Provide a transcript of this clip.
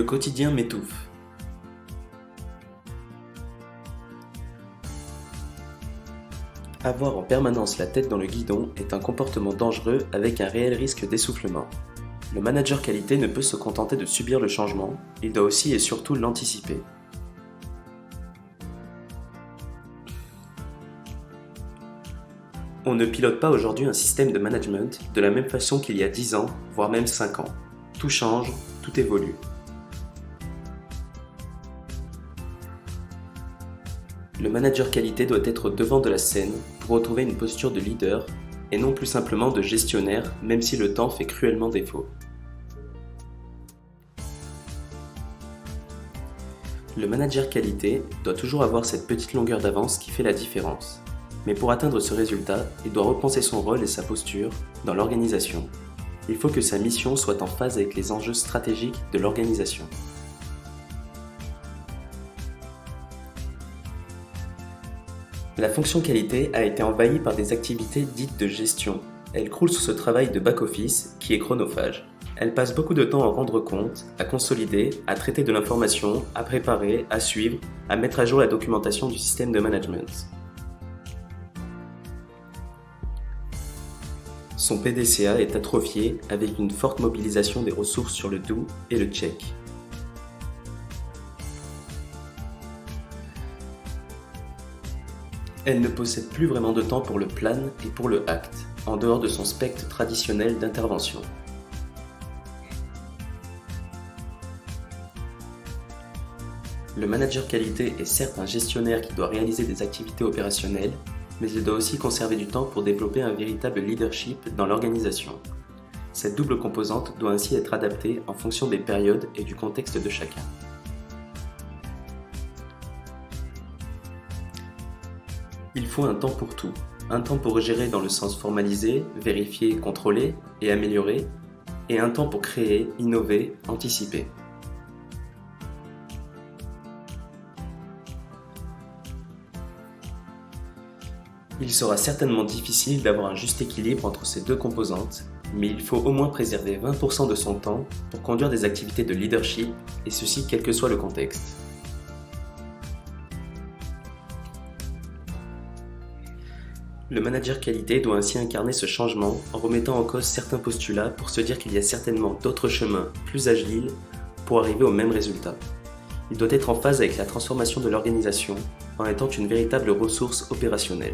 Le quotidien m'étouffe. Avoir en permanence la tête dans le guidon est un comportement dangereux avec un réel risque d'essoufflement. Le manager qualité ne peut se contenter de subir le changement, il doit aussi et surtout l'anticiper. On ne pilote pas aujourd'hui un système de management de la même façon qu'il y a 10 ans, voire même 5 ans. Tout change, tout évolue. Le manager qualité doit être au devant de la scène pour retrouver une posture de leader et non plus simplement de gestionnaire, même si le temps fait cruellement défaut. Le manager qualité doit toujours avoir cette petite longueur d'avance qui fait la différence. Mais pour atteindre ce résultat, il doit repenser son rôle et sa posture dans l'organisation. Il faut que sa mission soit en phase avec les enjeux stratégiques de l'organisation. La fonction qualité a été envahie par des activités dites de gestion. Elle croule sous ce travail de back-office qui est chronophage. Elle passe beaucoup de temps à rendre compte, à consolider, à traiter de l'information, à préparer, à suivre, à mettre à jour la documentation du système de management. Son PDCA est atrophié avec une forte mobilisation des ressources sur le do et le check. Elle ne possède plus vraiment de temps pour le plan et pour le act, en dehors de son spectre traditionnel d'intervention. Le manager qualité est certes un gestionnaire qui doit réaliser des activités opérationnelles, mais il doit aussi conserver du temps pour développer un véritable leadership dans l'organisation. Cette double composante doit ainsi être adaptée en fonction des périodes et du contexte de chacun. Il faut un temps pour tout, un temps pour gérer dans le sens formaliser, vérifier, contrôler et améliorer, et un temps pour créer, innover, anticiper. Il sera certainement difficile d'avoir un juste équilibre entre ces deux composantes, mais il faut au moins préserver 20% de son temps pour conduire des activités de leadership, et ceci quel que soit le contexte. Le manager qualité doit ainsi incarner ce changement en remettant en cause certains postulats pour se dire qu'il y a certainement d'autres chemins plus agiles pour arriver au même résultat. Il doit être en phase avec la transformation de l'organisation en étant une véritable ressource opérationnelle.